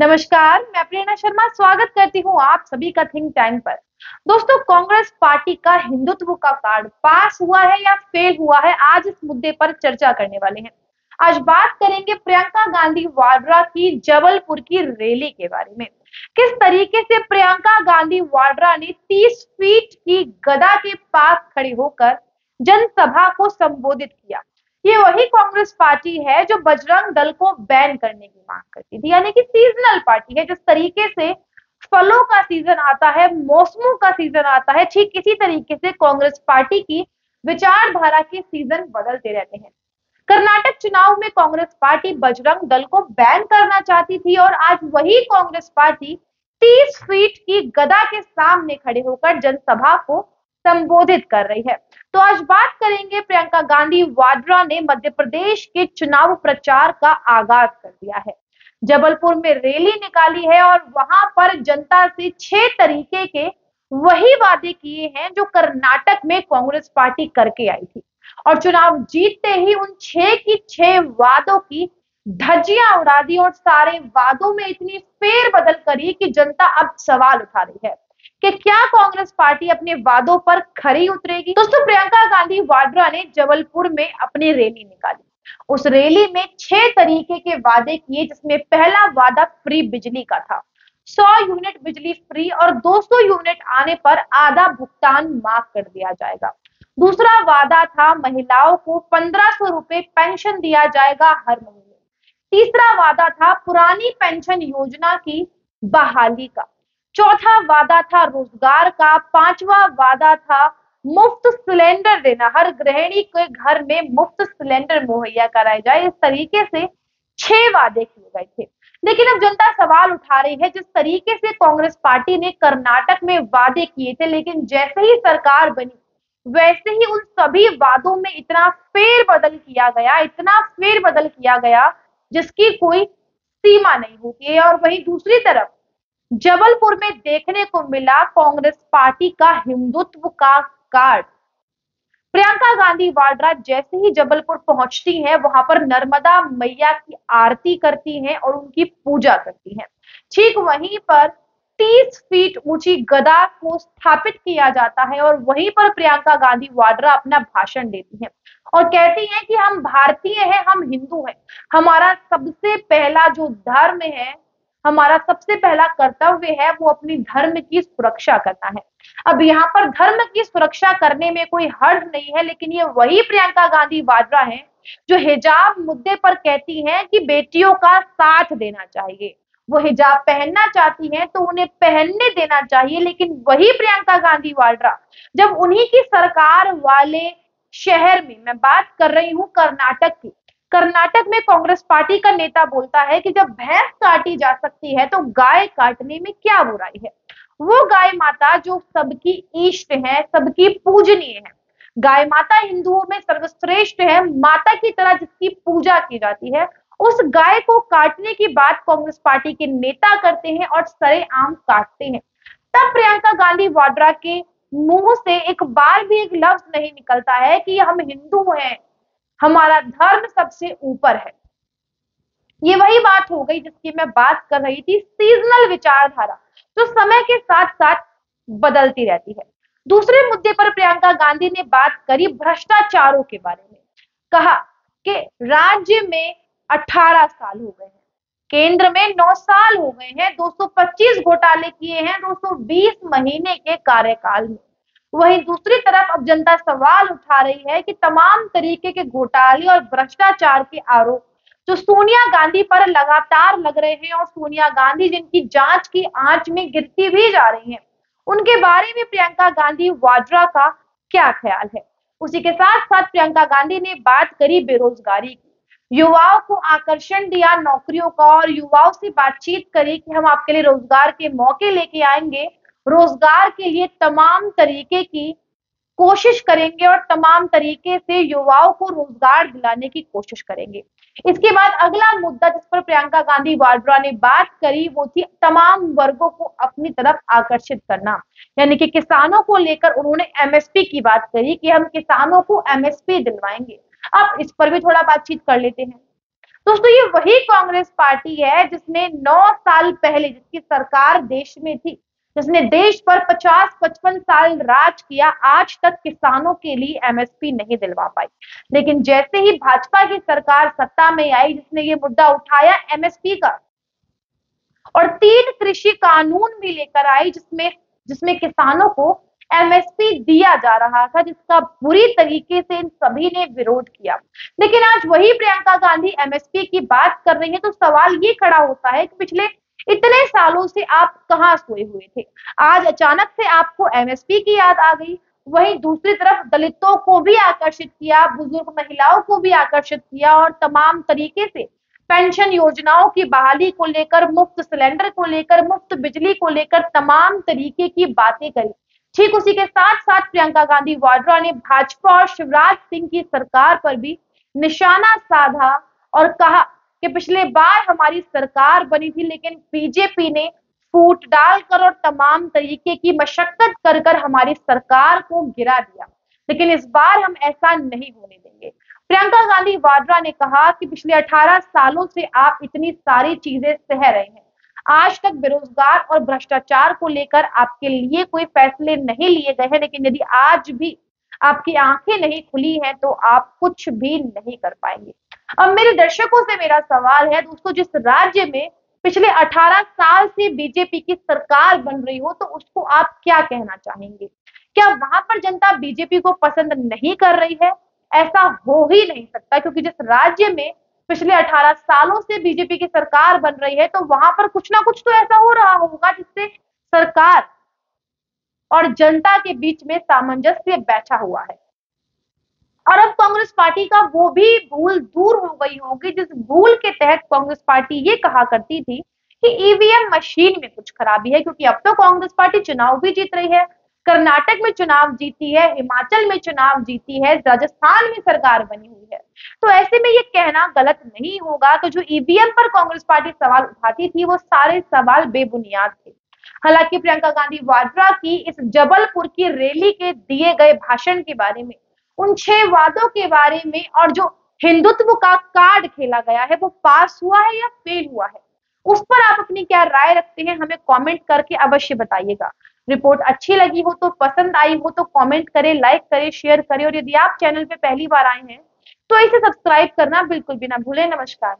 नमस्कार, मैं प्रेरणा शर्मा स्वागत करती हूँ आप सभी का थिंक टैंक पर। दोस्तों, कांग्रेस पार्टी का हिंदुत्व का कार्ड पास हुआ है या फेल हुआ है, आज इस मुद्दे पर चर्चा करने वाले हैं। आज बात करेंगे प्रियंका गांधी वाड्रा की जबलपुर की रैली के बारे में। किस तरीके से प्रियंका गांधी वाड्रा ने 30 फीट की गदा के पास खड़े होकर जनसभा को संबोधित किया। ये वही कांग्रेस पार्टी है जो बजरंग दल को बैन करने की मांग करती थी, यानी कि सीजनल पार्टी है। जिस तरीके से फलों का सीजन आता है, मौसमों का सीजन आता है, ठीक इसी तरीके से कांग्रेस पार्टी की विचारधारा के सीजन बदलते रहते हैं। कर्नाटक चुनाव में कांग्रेस पार्टी बजरंग दल को बैन करना चाहती थी और आज वही कांग्रेस पार्टी 30 फीट की गदा के सामने खड़े होकर जनसभा को संबोधित कर रही है। तो आज बात करेंगे, प्रियंका गांधी वाड्रा ने मध्य प्रदेश के चुनाव प्रचार का आगाज कर दिया है। जबलपुर में रैली निकाली है और वहां पर जनता से 6 तरीके के वही वादे किए हैं जो कर्नाटक में कांग्रेस पार्टी करके आई थी। और चुनाव जीतते ही उन 6 की 6 वादों की धज्जियां उड़ा दी और सारे वादों में इतनी फेरबदल करी कि जनता अब सवाल उठा रही है कि क्या कांग्रेस पार्टी अपने वादों पर खरी उतरेगी। दोस्तों, प्रियंका गांधी वाड्रा ने जबलपुर में अपनी रैली निकाली। उस रैली में 6 तरीके के वादे किए, जिसमें पहला वादा फ्री बिजली का था। 100 यूनिट बिजली फ्री और 200 यूनिट आने पर आधा भुगतान माफ कर दिया जाएगा। दूसरा वादा था महिलाओं को 1500 रुपए पेंशन दिया जाएगा हर महीने। तीसरा वादा था पुरानी पेंशन योजना की बहाली का। चौथा वादा था रोजगार का। पांचवा वादा था मुफ्त सिलेंडर देना, हर गृहिणी के घर में मुफ्त सिलेंडर मुहैया कराए जाए। इस तरीके से 6 वादे किए गए थे। लेकिन अब जनता सवाल उठा रही है, जिस तरीके से कांग्रेस पार्टी ने कर्नाटक में वादे किए थे, लेकिन जैसे ही सरकार बनी वैसे ही उन सभी वादों में इतना फेरबदल किया गया, इतना फेरबदल किया गया जिसकी कोई सीमा नहीं होती है। और वहीं दूसरी तरफ जबलपुर में देखने को मिला कांग्रेस पार्टी का हिंदुत्व का कार्ड। प्रियंका गांधी वाड्रा जैसे ही जबलपुर पहुंचती हैं, वहां पर नर्मदा मैया की आरती करती हैं और उनकी पूजा करती हैं। ठीक वहीं पर 30 फीट ऊंची गदा को स्थापित किया जाता है और वहीं पर प्रियंका गांधी वाड्रा अपना भाषण देती हैं और कहती हैं कि हम भारतीय हैं, हम हिंदू हैं। हमारा सबसे पहला जो धर्म है, हमारा सबसे पहला कर्तव्य है, वो अपनी धर्म की सुरक्षा करना है। अब यहाँ पर धर्म की सुरक्षा करने में कोई हर्ज नहीं है, लेकिन ये वही प्रियंका गांधी वाड्रा है जो हिजाब मुद्दे पर कहती हैं कि बेटियों का साथ देना चाहिए। वो हिजाब पहनना चाहती हैं तो उन्हें पहनने देना चाहिए। लेकिन वही प्रियंका गांधी वाड्रा जब उन्हीं की सरकार वाले शहर में, मैं बात कर रही हूँ कर्नाटक की, कर्नाटक में कांग्रेस पार्टी का नेता बोलता है कि जब भैंस काटी जा सकती है तो गाय काटने में क्या बुराई है। वो गाय माता जो सबकी इष्ट है, सबकी पूजनीय है। गाय माता हिंदुओं में सर्वश्रेष्ठ है, माता की तरह जिसकी पूजा की जाती है, उस गाय को काटने की बात कांग्रेस पार्टी के नेता करते हैं और सरेआम काटते हैं। तब प्रियंका गांधी वाड्रा के मुंह से एक बार भी एक लफ्ज नहीं निकलता है कि हम हिंदू हैं, हमारा धर्म सबसे ऊपर है। ये वही बात हो गई जिसकी मैं बात कर रही थी, सीजनल विचारधारा जो समय के साथ साथ बदलती रहती है। दूसरे मुद्दे पर प्रियंका गांधी ने बात करी भ्रष्टाचारों के बारे में। कहा कि राज्य में 18 साल हो गए हैं, केंद्र में 9 साल हो गए हैं, 225 घोटाले किए हैं 220 महीने के कार्यकाल में। वहीं दूसरी तरफ अब जनता सवाल उठा रही है कि तमाम तरीके के घोटाले और भ्रष्टाचार के आरोप जो सोनिया गांधी पर लगातार लग रहे हैं और सोनिया गांधी जिनकी जांच की आंच में गिरती भी जा रही हैं, उनके बारे में प्रियंका गांधी वाड्रा का क्या ख्याल है। उसी के साथ साथ प्रियंका गांधी ने बात करी बेरोजगारी की। युवाओं को आकर्षण दिया नौकरियों का और युवाओं से बातचीत करी कि हम आपके लिए रोजगार के मौके लेके आएंगे, रोजगार के लिए तमाम तरीके की कोशिश करेंगे और तमाम तरीके से युवाओं को रोजगार दिलाने की कोशिश करेंगे। इसके बाद अगला मुद्दा जिस पर प्रियंका गांधी वाड्रा ने बात करी वो थी तमाम वर्गों को अपनी तरफ आकर्षित करना, यानी कि किसानों को लेकर उन्होंने एमएसपी की बात करी कि हम किसानों को एमएसपी दिलवाएंगे। अब इस पर भी थोड़ा बातचीत कर लेते हैं। दोस्तों ये वही कांग्रेस पार्टी है जिसने 9 साल पहले, जिसकी सरकार देश में थी, जिसने देश पर 50-55 साल राज किया, आज तक किसानों के लिए एमएसपी नहीं दिलवा पाई। लेकिन जैसे ही भाजपा की सरकार सत्ता में आई, जिसने ये मुद्दा उठाया एमएसपी का, और 3 कृषि कानून भी लेकर आई जिसमें जिसमें किसानों को एमएसपी दिया जा रहा था, जिसका बुरी तरीके से इन सभी ने विरोध किया। लेकिन आज वही प्रियंका गांधी एमएसपी की बात कर रही है, तो सवाल ये खड़ा होता है कि पिछले इतने सालों से आप कहाँ सोए हुए थे? आज अचानक से आपको एमएसपी की याद आ गई। वहीं दूसरी तरफ दलितों को भी आकर्षित किया, बुजुर्ग महिलाओं को भी आकर्षित किया और तमाम तरीके से पेंशन योजनाओं की बहाली को लेकर, मुफ्त सिलेंडर को लेकर, मुफ्त बिजली को लेकर तमाम तरीके की बातें करी। ठीक उसी के साथ-साथ प्रियंका गांधी वाड्रा ने भाजपा और शिवराज सिंह की सरकार पर भी निशाना साधा और कहा कि पिछले बार हमारी सरकार बनी थी, लेकिन बीजेपी ने फूट डालकर और तमाम तरीके की मशक्कत कर कर हमारी सरकार को गिरा दिया। लेकिन इस बार हम ऐसा नहीं होने देंगे। प्रियंका गांधी वाड्रा ने कहा कि पिछले 18 सालों से आप इतनी सारी चीजें सह रहे हैं। आज तक बेरोजगार और भ्रष्टाचार को लेकर आपके लिए कोई फैसले नहीं लिए गए हैं, लेकिन यदि आज भी आपकी आंखें नहीं खुली हैं तो आप कुछ भी नहीं कर पाएंगे। अब मेरे दर्शकों से मेरा सवाल है दोस्तों, जिस राज्य में पिछले 18 साल से बीजेपी की सरकार बन रही हो, तो उसको आप क्या कहना चाहेंगे? क्या वहां पर जनता बीजेपी को पसंद नहीं कर रही है? ऐसा हो ही नहीं सकता, क्योंकि जिस राज्य में पिछले 18 सालों से बीजेपी की सरकार बन रही है, तो वहां पर कुछ ना कुछ तो ऐसा हो रहा होगा जिससे सरकार और जनता के बीच में सामंजस्य बैठा हुआ है। और अब कांग्रेस पार्टी का वो भी भूल दूर हो गई होगी जिस भूल के तहत कांग्रेस पार्टी ये कहा करती थी कि ईवीएम मशीन में कुछ खराबी है, क्योंकि अब तो कांग्रेस पार्टी चुनाव भी जीत रही है, कर्नाटक में चुनाव जीती है, हिमाचल में चुनाव जीती है, राजस्थान में सरकार बनी हुई है। तो ऐसे में ये कहना गलत नहीं होगा कि जो ईवीएम पर कांग्रेस पार्टी सवाल उठाती थी वो सारे सवाल बेबुनियाद थे। हालांकि प्रियंका गांधी वाड्रा की इस जबलपुर की रैली के दिए गए भाषण के बारे में, उन 6 वादों के बारे में और जो हिंदुत्व का कार्ड खेला गया है वो पास हुआ है या फेल हुआ है, उस पर आप अपनी क्या राय रखते हैं हमें कमेंट करके अवश्य बताइएगा। रिपोर्ट अच्छी लगी हो तो, पसंद आई हो तो कमेंट करें, लाइक करें, शेयर करें और यदि आप चैनल पे पहली बार आए हैं तो इसे सब्सक्राइब करना बिल्कुल भी ना भूलें। नमस्कार।